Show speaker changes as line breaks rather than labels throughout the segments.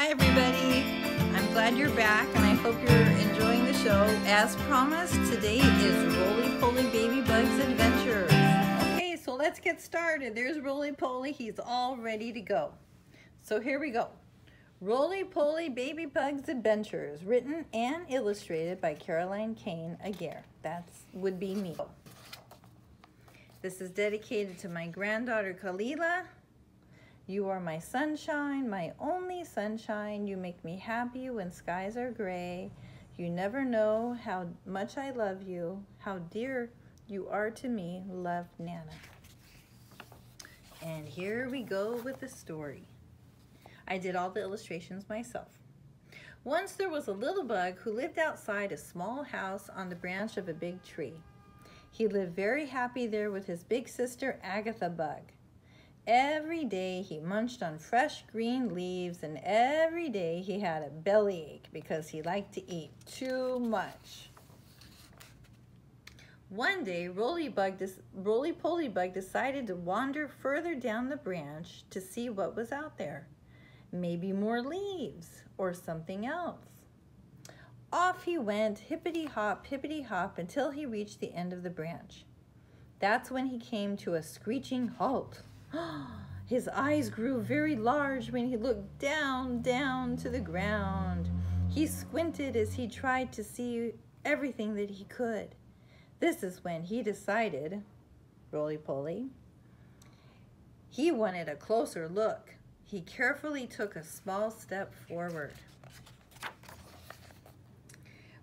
Hi everybody, I'm glad you're back and I hope you're enjoying the show. As promised, today is Roly Poly Baby Bug's Adventures. Okay, so let's get started. There's Roly Poly, he's all ready to go. So here we go. Roly Poly Baby Bug's Adventures, written and illustrated by Caroline Kane Aguirre. That would be me. This is dedicated to my granddaughter Kalila. You are my sunshine, my only sunshine. You make me happy when skies are gray. You never know how much I love you, how dear you are to me. Love, Nana. And here we go with the story. I did all the illustrations myself. Once there was a little bug who lived outside a small house on the branch of a big tree. He lived very happy there with his big sister Agatha Bug. Every day he munched on fresh green leaves, and every day he had a bellyache because he liked to eat too much. One day, Roly Poly Bug decided to wander further down the branch to see what was out there. Maybe more leaves or something else. Off he went, hippity hop, until he reached the end of the branch. That's when he came to a screeching halt. His eyes grew very large when he looked down to the ground. He squinted as he tried to see everything that he could. This is when he decided, Roly Poly, he wanted a closer look. He carefully took a small step forward.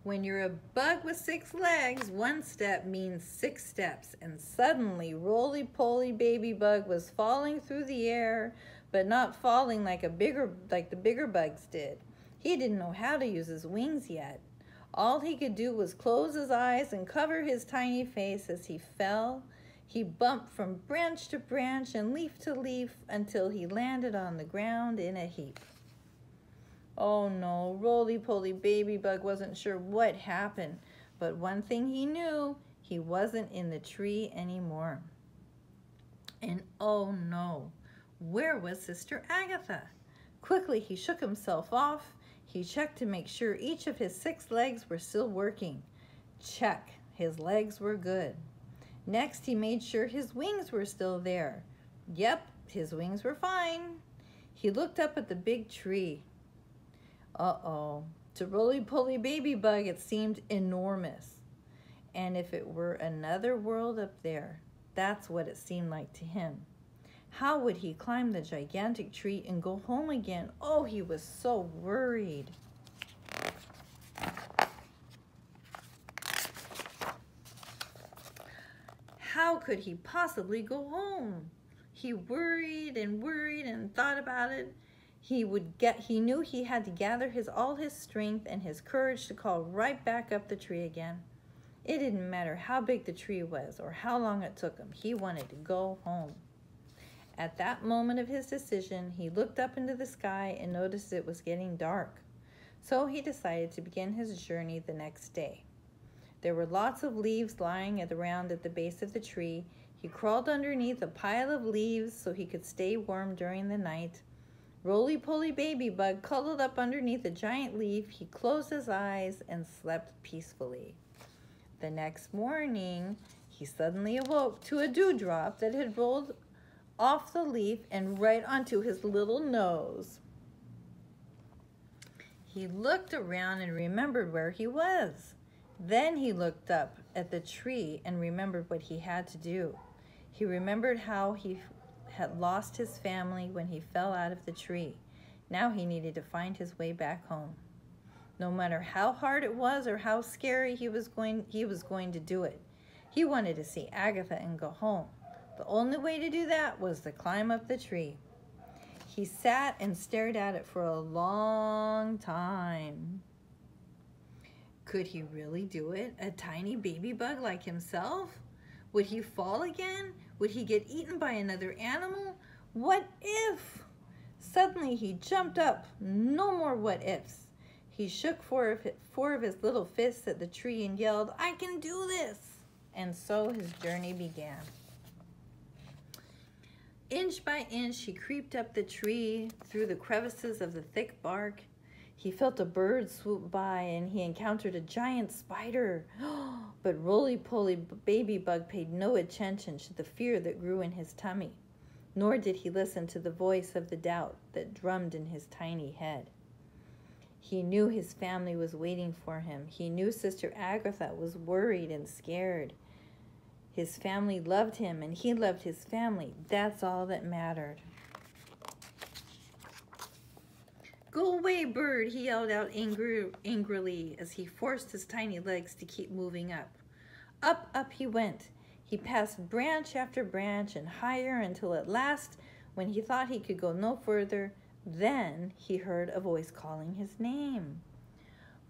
When you're a bug with 6 legs, 1 step means 6 steps. And suddenly, Roly Poly Baby Bug was falling through the air, but not falling like the bigger bugs did. He didn't know how to use his wings yet. All he could do was close his eyes and cover his tiny face as he fell. He bumped from branch to branch and leaf to leaf until he landed on the ground in a heap. Oh no, Roly Poly Baby Bug wasn't sure what happened, but one thing he knew, he wasn't in the tree anymore. And oh no, where was Sister Agatha? Quickly he shook himself off. He checked to make sure each of his 6 legs were still working. Check, his legs were good. Next he made sure his wings were still there. Yep, his wings were fine. He looked up at the big tree. Uh-oh, to Roly Poly Baby Bug it seemed enormous. And if it were another world up there, that's what it seemed like to him. How would he climb the gigantic tree and go home again? Oh, he was so worried. How could he possibly go home? He worried and thought about it. He knew he had to gather all his strength and his courage to crawl right back up the tree again. It didn't matter how big the tree was or how long it took him. He wanted to go home. At that moment of his decision, he looked up into the sky and noticed it was getting dark. So he decided to begin his journey the next day. There were lots of leaves lying around at the base of the tree. He crawled underneath a pile of leaves so he could stay warm during the night. Roly Poly Baby Bug cuddled up underneath a giant leaf. He closed his eyes and slept peacefully. The next morning, he suddenly awoke to a dewdrop that had rolled off the leaf and right onto his little nose. He looked around and remembered where he was. Then he looked up at the tree and remembered what he had to do. He remembered how he had lost his family when he fell out of the tree. Now he needed to find his way back home. No matter how hard it was or how scary he was going to do it. He wanted to see Agatha and go home. The only way to do that was to climb up the tree. He sat and stared at it for a long time. Could he really do it? A tiny baby bug like himself? Would he fall again? Would he get eaten by another animal? What if? Suddenly he jumped up. No more what ifs. He shook 4 of his little fists at the tree and yelled, "I can do this!" And so his journey began. Inch by inch, he creeped up the tree through the crevices of the thick bark. He felt a bird swoop by, and he encountered a giant spider. But Roly Poly Baby Bug paid no attention to the fear that grew in his tummy, nor did he listen to the voice of the doubt that drummed in his tiny head. He knew his family was waiting for him. He knew Sister Agatha was worried and scared. His family loved him, and he loved his family. That's all that mattered. "Go away, bird," he yelled out angrily as he forced his tiny legs to keep moving up. Up, up he went. He passed branch after branch and higher until at last, when he thought he could go no further, then he heard a voice calling his name.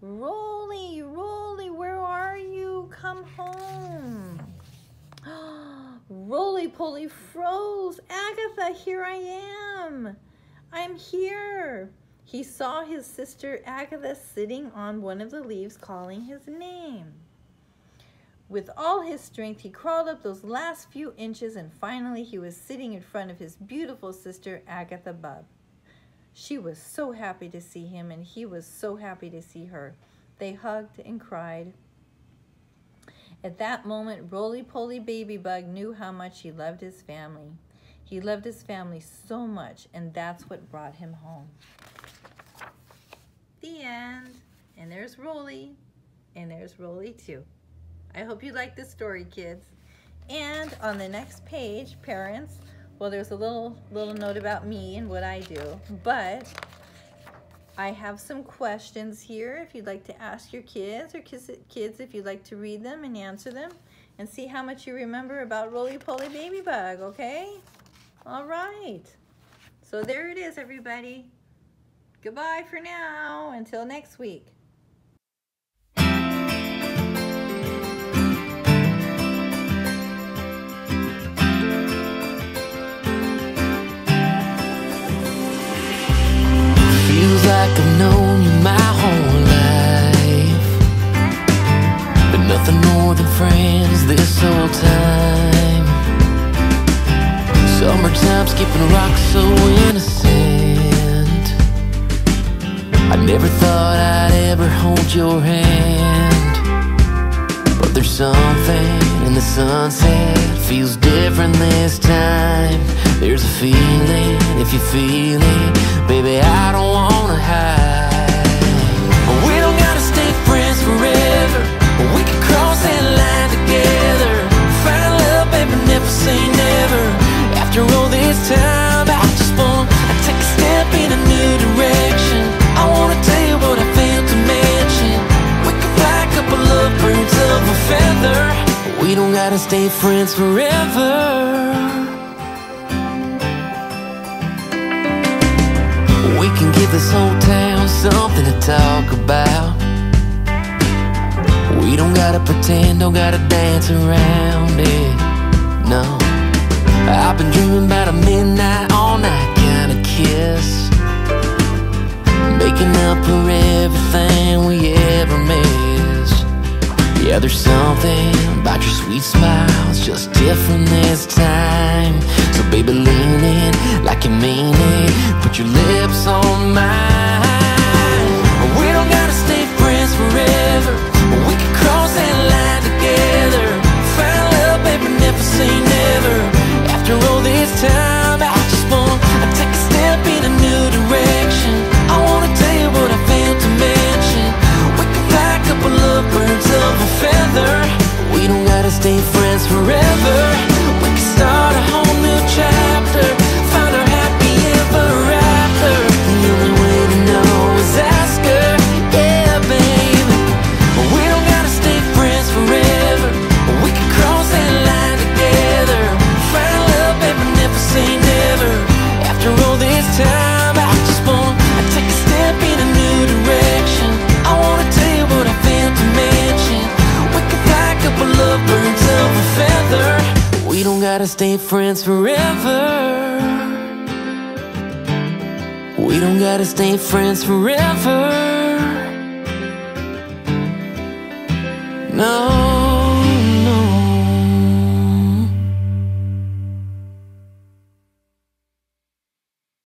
"Roly, Roly, where are you? Come home." Roly Poly froze. "Agatha, here I am. I'm here." He saw his sister Agatha sitting on one of the leaves calling his name. With all his strength, he crawled up those last few inches, and finally he was sitting in front of his beautiful sister Agatha Bug. She was so happy to see him, and he was so happy to see her. They hugged and cried. At that moment, Roly Poly Baby Bug knew how much he loved his family. He loved his family so much, and that's what brought him home. The end. And there's Roly, and there's Roly too. I hope you like this story, kids. And on the next page, parents, well, there's a little note about me and what I do, but I have some questions here if you'd like to ask your kids, or kids if you'd like to read them and answer them and see how much you remember about Roly Poly Baby Bug, okay? All right. So there it is, everybody. Goodbye for now. Until next week.
Feels like I've known you my whole life, but nothing more than friends this whole time. Summertime skipping rocks so innocent. I never thought I'd ever hold your hand, but there's something in the sunset feels different this time. There's a feeling, if you feel it, baby, I don't wanna hide. We don't gotta stay friends forever, we can cross that line together. Find love, baby, never say never. After all this time, I just wanna take a step in a new direction. I wanna tell you what I failed to mention. We can fly a couple of birds of a feather. We don't gotta stay friends forever. We can give this whole town something to talk about. We don't gotta pretend, don't gotta dance around it, no. I've been dreaming about a midnight, all night kind of kiss, making up for everything we ever missed. Yeah, there's something about your sweet smile, it's just different this time. So baby, lean in like you mean it, put your lips on mine. We don't gotta stay friends forever, we can cross that line together. Find love, baby, never say never. After all this time, I just wanna take a step in a new direction. I wanna tell you what I failed to mention. We can fly a couple of birds of a feather. We don't gotta stay friends forever, we can start a whole new chapter, find our happy ever after. The only way to know is ask her, yeah, baby. We don't gotta stay friends forever, we can cross that line together. Find love, baby, never say never. After all this time, I just wanna take a step in a new direction. I wanna tell you what I failed to mention. We can fly a couple of birds of a feather. We don't gotta stay friends forever. We don't gotta stay friends forever, no.